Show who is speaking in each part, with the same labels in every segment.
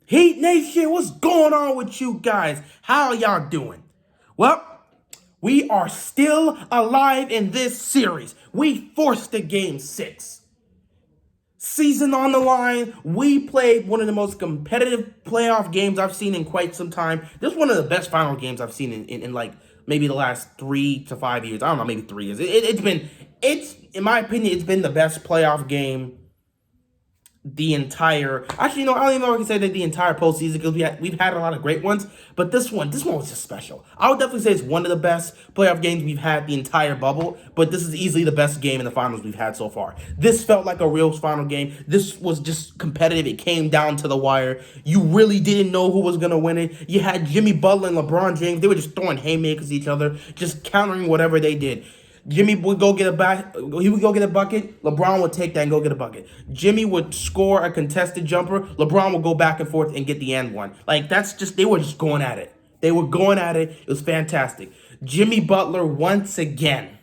Speaker 1: Heat Nation, what's going on with you guys? How y'all doing? Well, we are still alive in this series. We forced the game 6. Season on the line, we played one of the most competitive playoff games I've seen in quite some time. This is one of the best final games I've seen in like maybe the last 3 to 5 years. I don't know, maybe 3 years. It's in my opinion, it's been the best playoff game the entire, actually, I don't even know if I can say that the entire postseason, because we've had a lot of great ones, but this one was just special. I would definitely say it's one of the best playoff games we've had the entire bubble, but this is easily the best game in the finals we've had so far. This felt like a real final game. This was just competitive. It came down to the wire. You really didn't know who was going to win it. You had Jimmy Butler and LeBron James. They were just throwing haymakers at each other, just countering whatever they did. Jimmy would go get a back. He would go get a bucket. LeBron would take that and go get a bucket. Jimmy would score a contested jumper. LeBron would go back and forth and get the end one. Like, they were just going at it. They were going at it. It was fantastic. Jimmy Butler once again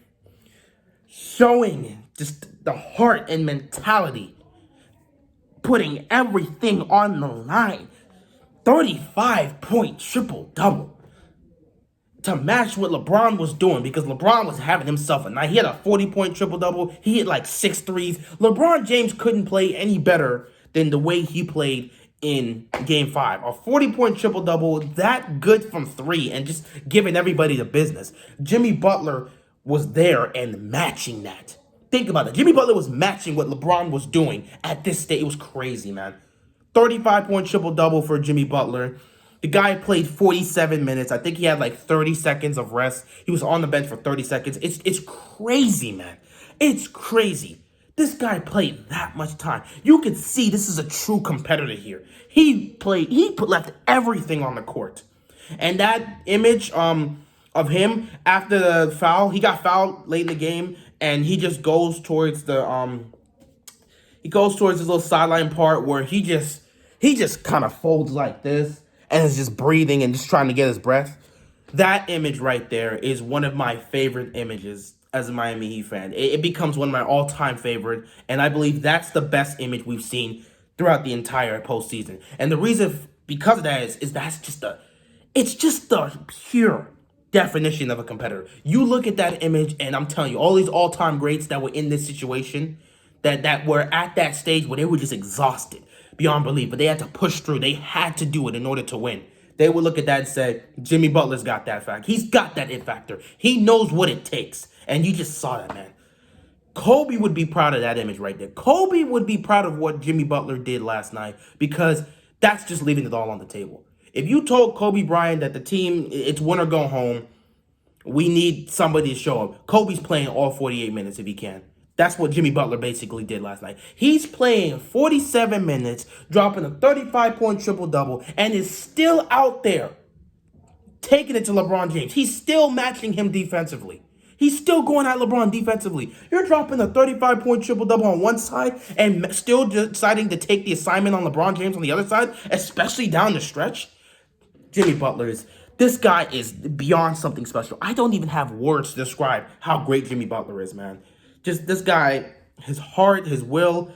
Speaker 1: showing just the heart and mentality, putting everything on the line. 35-point triple-double. To match what LeBron was doing, because LeBron was having himself a night. He had a 40-point triple-double. He hit like 6 threes. LeBron James couldn't play any better than the way he played in Game 5. A 40-point triple-double, that good from 3, and just giving everybody the business. Jimmy Butler was there and matching that. Think about it. Jimmy Butler was matching what LeBron was doing at this stage. It was crazy, man. 35-point triple-double for Jimmy Butler. The guy played 47 minutes. I think he had like 30 seconds of rest. He was on the bench for 30 seconds. It's crazy, man. It's crazy. This guy played that much time. You can see this is a true competitor here. Left everything on the court. And that image of him after the foul, he got fouled late in the game, and he just goes towards the his little sideline part where he just kind of folds like this and is just breathing and just trying to get his breath. That image right there is one of my favorite images as a Miami Heat fan. It becomes one of my all-time favorite, and I believe that's the best image we've seen throughout the entire postseason. And the reason because of that is it's just the pure definition of a competitor. You look at that image, and I'm telling you, all these all-time greats that were in this situation, that were at that stage where they were just exhausted beyond belief, but they had to push through. They had to do it in order to win. They would look at that and say, Jimmy Butler's got that fact. He's got that it factor. He knows what it takes. And you just saw that, man. Kobe would be proud of that image right there. Kobe would be proud of what Jimmy Butler did last night, because that's just leaving it all on the table. If you told Kobe Bryant that the team, it's win or go home, we need somebody to show up, Kobe's playing all 48 minutes if he can. That's what Jimmy Butler basically did last night. He's playing 47 minutes, dropping a 35-point triple-double, and is still out there taking it to LeBron James. He's still matching him defensively. He's still going at LeBron defensively. You're dropping a 35-point triple-double on one side and still deciding to take the assignment on LeBron James on the other side, especially down the stretch. This guy is beyond something special. I don't even have words to describe how great Jimmy Butler is, man. Just this guy, his heart, his will,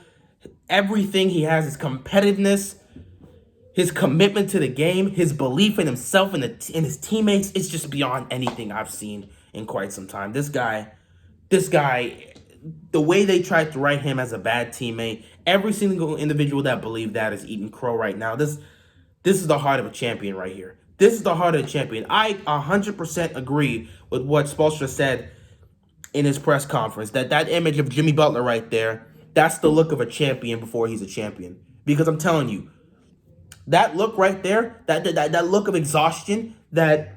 Speaker 1: everything he has, his competitiveness, his commitment to the game, his belief in himself and in his teammates, it's just beyond anything I've seen in quite some time. This guy, the way they tried to write him as a bad teammate, every single individual that believed that is eating crow right now. This is the heart of a champion right here. This is the heart of a champion. I 100% agree with what Spoelstra said in his press conference, that image of Jimmy Butler right there, that's the look of a champion before he's a champion. Because I'm telling you, that look right there, that look of exhaustion that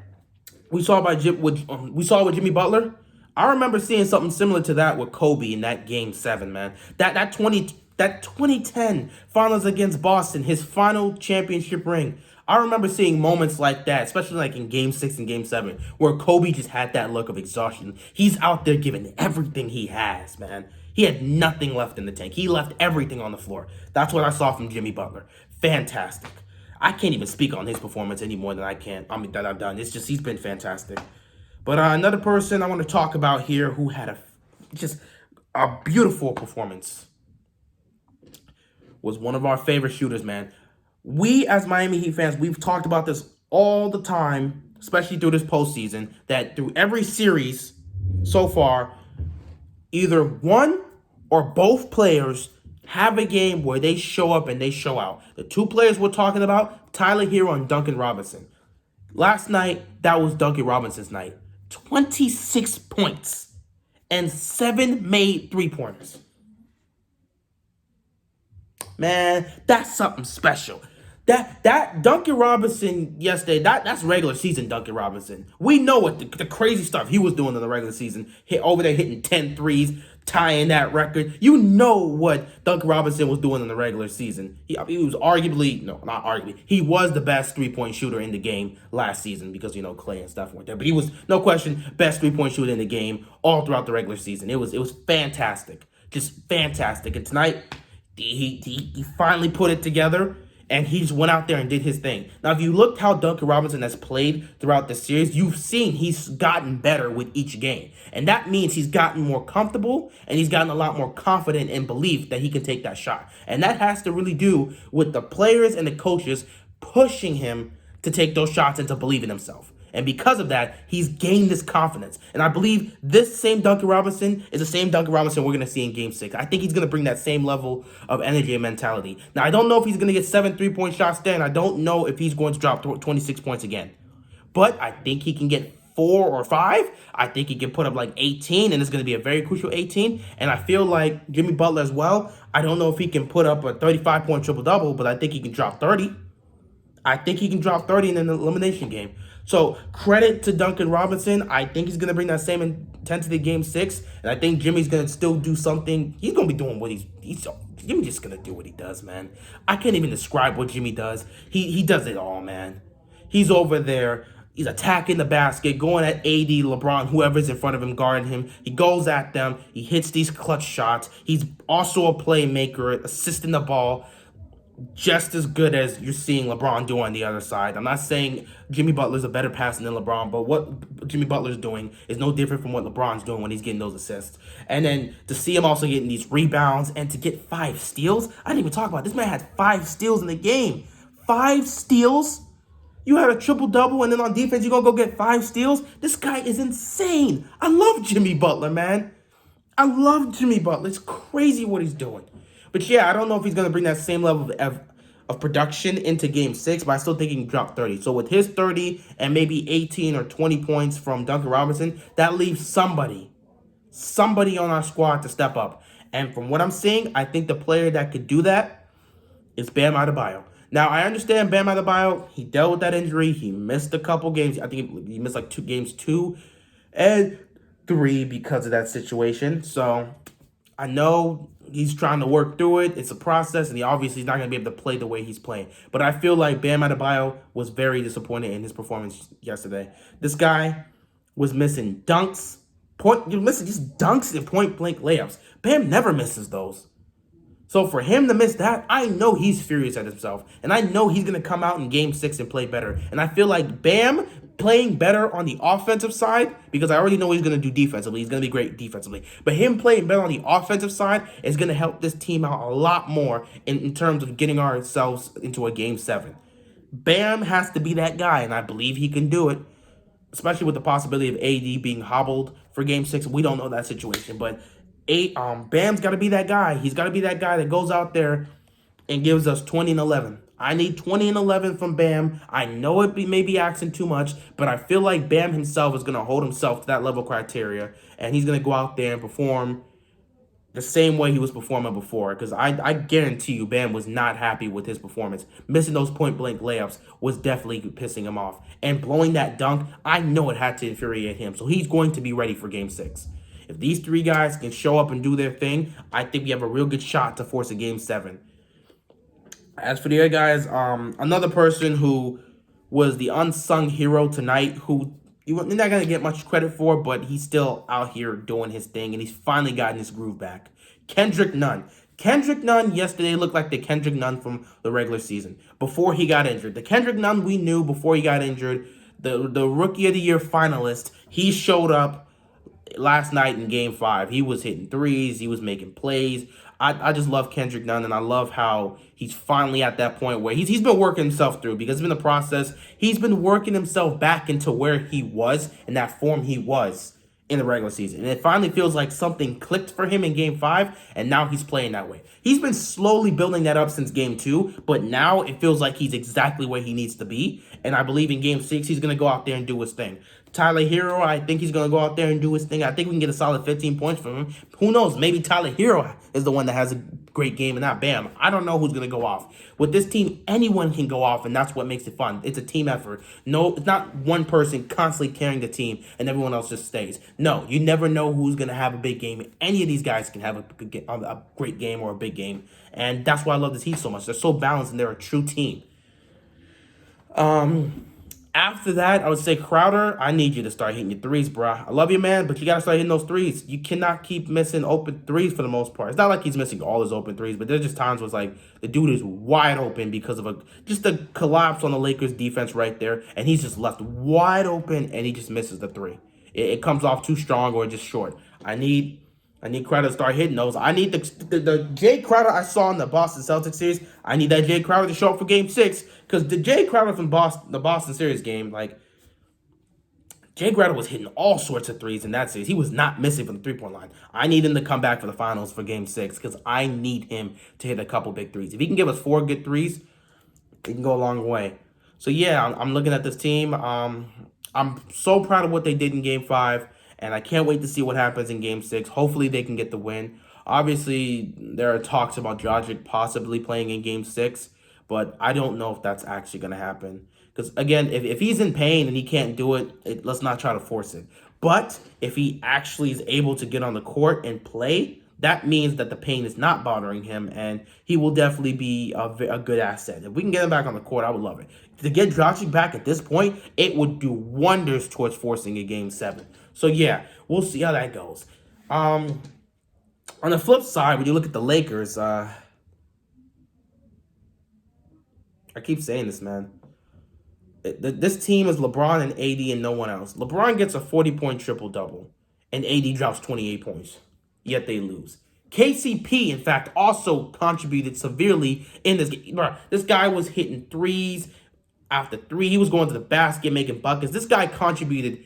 Speaker 1: we saw with Jimmy Butler, I remember seeing something similar to that with Kobe in that Game 7, man. That 2010 Finals against Boston, his final championship ring. I remember seeing moments like that, especially like in Game 6 and Game 7, where Kobe just had that look of exhaustion. He's out there giving everything he has, man. He had nothing left in the tank. He left everything on the floor. That's what I saw from Jimmy Butler. Fantastic. I can't even speak on his performance any more than that I've done. It's just, he's been fantastic. But another person I want to talk about here who had just a beautiful performance was one of our favorite shooters, man. We as Miami Heat fans, we've talked about this all the time, especially through this postseason, that through every series so far, either one or both players have a game where they show up and they show out. The two players we're talking about, Tyler Hero and Duncan Robinson. Last night, that was Duncan Robinson's night. 26 points and 7 made three-pointers. Man, that's something special. That Duncan Robinson yesterday, that's regular season Duncan Robinson. We know what the crazy stuff he was doing in the regular season. Over there hitting 10 threes, tying that record. You know what Duncan Robinson was doing in the regular season. He was arguably, no, not arguably, he was the best three-point shooter in the game last season because, Clay and stuff weren't there. But he was, no question, best three-point shooter in the game all throughout the regular season. It was fantastic. Just fantastic. And tonight, he finally put it together, and he just went out there and did his thing. Now, if you looked how Duncan Robinson has played throughout the series, you've seen he's gotten better with each game. And that means he's gotten more comfortable, and he's gotten a lot more confident in belief that he can take that shot. And that has to really do with the players and the coaches pushing him to take those shots and to believe in himself. And because of that, he's gained this confidence. And I believe this same Duncan Robinson is the same Duncan Robinson we're going to see in Game 6. I think he's going to bring that same level of energy and mentality. Now, I don't know if he's going to get 7 3-point shots there, and I don't know if he's going to drop 26 points again. But I think he can get 4 or 5. I think he can put up like 18, and it's going to be a very crucial 18. And I feel like Jimmy Butler as well. I don't know if he can put up a 35-point triple-double, but I think he can drop 30. I think he can drop 30 in an elimination game. So credit to Duncan Robinson. I think he's going to bring that same intensity to Game 6. And I think Jimmy's going to still do something. He's going to be doing what Jimmy's just going to do what he does, man. I can't even describe what Jimmy does. He does it all, man. He's over there. He's attacking the basket, going at AD, LeBron, whoever's in front of him, guarding him. He goes at them. He hits these clutch shots. He's also a playmaker, assisting the ball. Just as good as you're seeing LeBron do on the other side. I'm not saying Jimmy Butler's a better passer than LeBron, but what Jimmy Butler's doing is no different from what LeBron's doing when he's getting those assists. And then to see him also getting these rebounds and to get 5 steals. I didn't even talk about it. This man had 5 steals in the game. 5 steals? You had a triple-double, and then on defense, you're going to go get 5 steals? This guy is insane. I love Jimmy Butler, man. I love Jimmy Butler. It's crazy what he's doing. But yeah, I don't know if he's going to bring that same level of production into Game 6, but I still think he can drop 30. So with his 30 and maybe 18 or 20 points from Duncan Robinson, that leaves somebody on our squad to step up. And from what I'm seeing, I think the player that could do that is Bam Adebayo. Now, I understand Bam Adebayo, he dealt with that injury. He missed a couple games. I think he missed like games 2 and 3 because of that situation. So I know he's trying to work through it. It's a process, and he obviously is not going to be able to play the way he's playing. But I feel like Bam Adebayo was very disappointed in his performance yesterday. This guy was missing dunks, just dunks and point-blank layups. Bam never misses those. So for him to miss that, I know he's furious at himself. And I know he's going to come out in Game 6 and play better. And I feel like Bam playing better on the offensive side, because I already know what he's going to do defensively. He's going to be great defensively. But him playing better on the offensive side is going to help this team out a lot more in terms of getting ourselves into a Game 7. Bam has to be that guy, and I believe he can do it, especially with the possibility of AD being hobbled for Game 6. We don't know that situation, but Bam's got to be that guy. He's got to be that guy that goes out there and gives us 20 and 11. I need 20 and 11 from Bam. I know it may be asking too much, but I feel like Bam himself is going to hold himself to that level of criteria, and he's going to go out there and perform the same way he was performing before, because I guarantee you Bam was not happy with his performance. Missing those point-blank layups was definitely pissing him off. And blowing that dunk, I know it had to infuriate him, so he's going to be ready for Game 6. If these 3 guys can show up and do their thing, I think we have a real good shot to force a Game 7. As for the other guys, another person who was the unsung hero tonight, who you're not going to get much credit for, but he's still out here doing his thing, and he's finally gotten his groove back. Kendrick Nunn. Kendrick Nunn yesterday looked like the Kendrick Nunn from the regular season, before he got injured. The Kendrick Nunn we knew before he got injured, the Rookie of the Year finalist, he showed up last night in Game 5. He was hitting threes. He was making plays. I just love Kendrick Nunn, and I love how he's finally at that point where he's been working himself through, because it's been a process. He's been working himself back into where he was and that form he was in the regular season. And it finally feels like something clicked for him in game 5, and now he's playing that way. He's been slowly building that up since game 2, but now it feels like he's exactly where he needs to be. And I believe in game 6, he's going to go out there and do his thing. Tyler Hero, I think he's going to go out there and do his thing. I think we can get a solid 15 points from him. Who knows? Maybe Tyler Hero is the one that has a great game and not Bam. I don't know who's going to go off. With this team, anyone can go off, and that's what makes it fun. It's a team effort. No, it's not one person constantly carrying the team and everyone else just stays. No, you never know who's going to have a big game. Any of these guys can have a great game or a big game, and that's why I love this Heat so much. They're so balanced, and they're a true team. After that, I would say, Crowder, I need you to start hitting your threes, bruh. I love you, man, but you got to start hitting those threes. You cannot keep missing open threes for the most part. It's not like he's missing all his open threes, but there's just times where it's like the dude is wide open because of just a collapse on the Lakers defense right there, and he's just left wide open, and he just misses the three. It comes off too strong or just short. I need Crowder to start hitting those. I need the Jay Crowder I saw in the Boston Celtics series. I need that Jay Crowder to show up for game 6. Because the Jay Crowder from the Boston series game, like, Jay Crowder was hitting all sorts of threes in that series. He was not missing from the three-point line. I need him to come back for the finals for game 6 because I need him to hit a couple big threes. If he can give us 4 good threes, he can go a long way. So, yeah, I'm looking at this team. I'm so proud of what they did in game 5. And I can't wait to see what happens in game 6. Hopefully they can get the win. Obviously, there are talks about Dragic possibly playing in game 6. But I don't know if that's actually going to happen. Because, again, if he's in pain and he can't do it, let's not try to force it. But if he actually is able to get on the court and play, that means that the pain is not bothering him. And he will definitely be a good asset. If we can get him back on the court, I would love it. To get Dragic back at this point, it would do wonders towards forcing a game 7. So, yeah, we'll see how that goes. On the flip side, when you look at the Lakers, I keep saying this, man. This team is LeBron and AD and no one else. LeBron gets a 40-point triple-double, and AD drops 28 points, yet they lose. KCP, in fact, also contributed severely in this game. This guy was hitting threes after three. He was going to the basket, making buckets. This guy contributed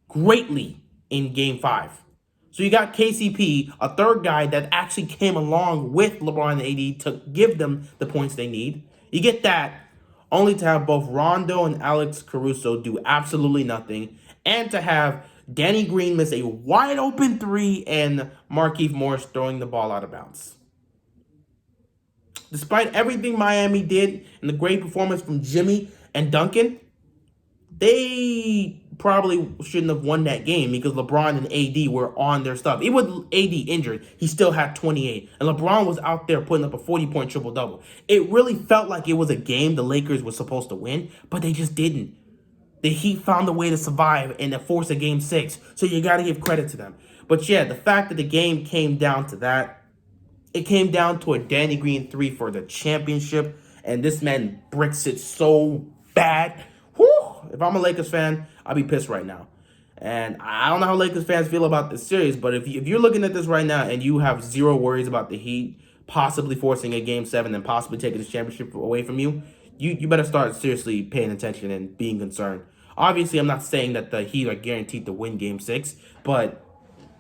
Speaker 1: greatly in game 5. So you got KCP, a third guy that actually came along with LeBron and AD to give them the points they need. You get that, only to have both Rondo and Alex Caruso do absolutely nothing, and to have Danny Green miss a wide open 3 and Markieff Morris throwing the ball out of bounds. Despite everything Miami did and the great performance from Jimmy and Duncan, they probably shouldn't have won that game because LeBron and AD were on their stuff. Even with AD injured, he still had 28. And LeBron was out there putting up a 40-point triple-double. It really felt like it was a game the Lakers were supposed to win, but they just didn't. The Heat found a way to survive and to force a game 6, so you got to give credit to them. But yeah, the fact that the game came down to that, it came down to a Danny Green 3 for the championship, and this man bricks it so bad. Whew! If I'm a Lakers fan, I'll be pissed right now. And I don't know how Lakers fans feel about this series, but if you're looking at this right now and you have zero worries about the Heat possibly forcing a game 7 and possibly taking this championship away from you, you better start seriously paying attention and being concerned. Obviously, I'm not saying that the Heat are guaranteed to win game 6, but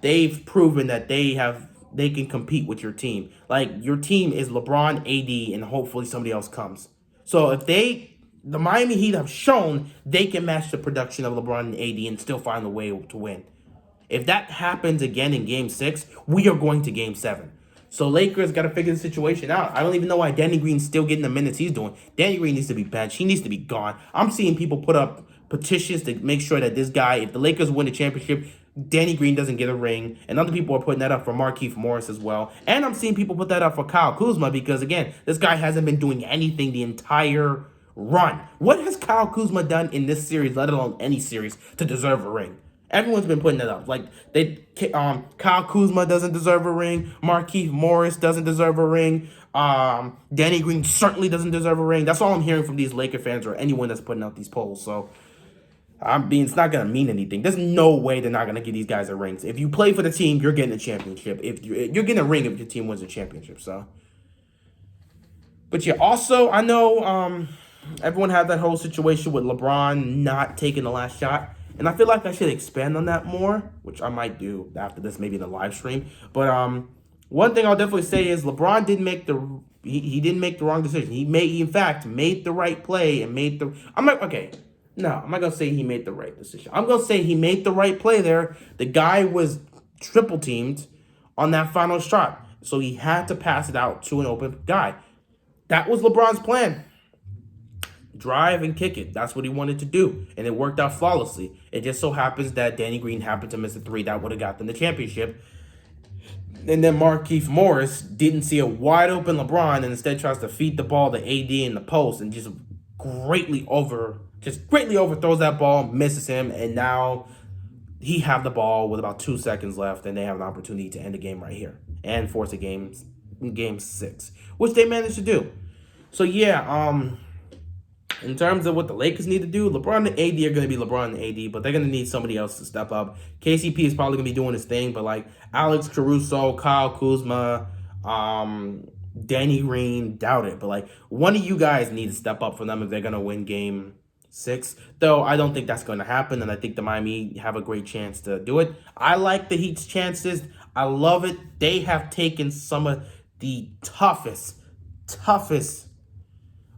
Speaker 1: they've proven that they can compete with your team. Like, your team is LeBron, AD, and hopefully somebody else comes. So if the Miami Heat have shown they can match the production of LeBron and AD and still find a way to win. If that happens again in game 6, we are going to game 7. So Lakers got to figure the situation out. I don't even know why Danny Green's still getting the minutes he's doing. Danny Green needs to be benched. He needs to be gone. I'm seeing people put up petitions to make sure that this guy, if the Lakers win the championship, Danny Green doesn't get a ring. And other people are putting that up for Markieff Morris as well. And I'm seeing people put that up for Kyle Kuzma because, again, this guy hasn't been doing anything the entire run. What has Kyle Kuzma done in this series, let alone any series, to deserve a ring? Everyone's been putting that up. Like, Kyle Kuzma doesn't deserve a ring. Markieff Morris doesn't deserve a ring. Danny Green certainly doesn't deserve a ring. That's all I'm hearing from these Laker fans or anyone that's putting out these polls. So It's not gonna mean anything. There's no way they're not gonna give these guys a ring. If you play for the team, you're getting a championship. If you're getting a ring if your team wins a championship. So, but yeah, also I know everyone had that whole situation with LeBron not taking the last shot, and I feel like I should expand on that more, which I might do after this, maybe in the live stream. But one thing I'll definitely say is LeBron didn't make he didn't make the wrong decision. He in fact made the right play and made the. I'm not okay. No, I'm not gonna say he made the right decision. I'm gonna say he made the right play there. The guy was triple teamed on that final shot, so he had to pass it out to an open guy. That was LeBron's plan. Drive and kick it. That's what he wanted to do, and it worked out flawlessly. It just so happens that Danny Green happened to miss a three that would have got them the championship. And then Markieff Morris didn't see a wide open LeBron and instead tries to feed the ball to AD in the post and just greatly overthrows that ball, misses him, and now he have the ball with about 2 seconds left, and they have an opportunity to end the game right here and force a game 6, which they managed to do. So yeah, in terms of what the Lakers need to do, LeBron and AD are going to be LeBron and AD, but they're going to need somebody else to step up. KCP is probably going to be doing his thing, but like Alex Caruso, Kyle Kuzma, Danny Green, doubt it. But like one of you guys need to step up for them if they're going to win game 6. Though I don't think that's going to happen, and I think the Miami have a great chance to do it. I like the Heat's chances. I love it. They have taken some of the toughest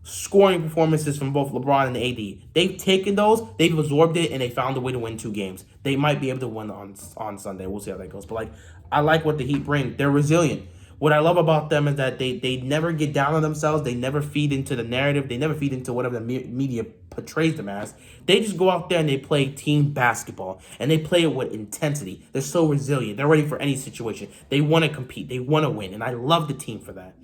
Speaker 1: scoring performances from both LeBron and AD. They've taken those, they've absorbed it, and they found a way to win 2 games. They might be able to win on Sunday. We'll see how that goes. But like, I like what the Heat bring. They're resilient. What I love about them is that they never get down on themselves. They never feed into the narrative. They never feed into whatever the media portrays them as. They just go out there and they play team basketball, and they play it with intensity. They're so resilient. They're ready for any situation. They want to compete. They want to win, and I love the team for that.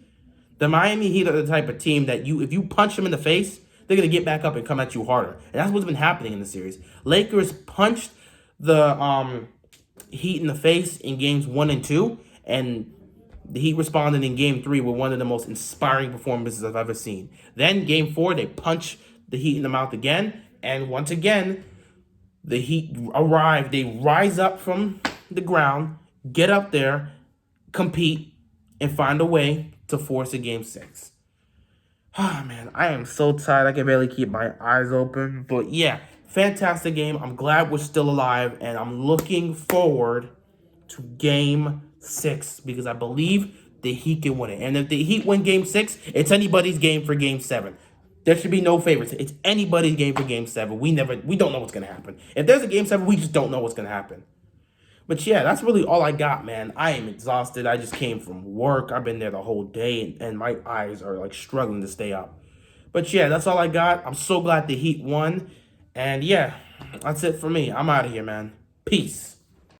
Speaker 1: The Miami Heat are the type of team that if you punch them in the face, they're going to get back up and come at you harder. And that's what's been happening in the series. Lakers punched the Heat in the face in games 1 and 2, and the Heat responded in game 3 with one of the most inspiring performances I've ever seen. Then game 4, they punch the Heat in the mouth again, and once again, the Heat arrive. They rise up from the ground, get up there, compete, and find a way to force a game 6. Ah, man, I am so tired. I can barely keep my eyes open. But yeah, fantastic game. I'm glad we're still alive, and I'm looking forward to game 6 because I believe the Heat can win it. And if the Heat win game 6, it's anybody's game for game 7. There should be no favorites. It's anybody's game for game 7. We don't know what's gonna happen. If there's a game 7, we just don't know what's gonna happen. But yeah, that's really all I got, man. I am exhausted. I just came from work. I've been there the whole day, and my eyes are like struggling to stay up. But yeah, that's all I got. I'm so glad the Heat won. And yeah, that's it for me. I'm out of here, man. Peace.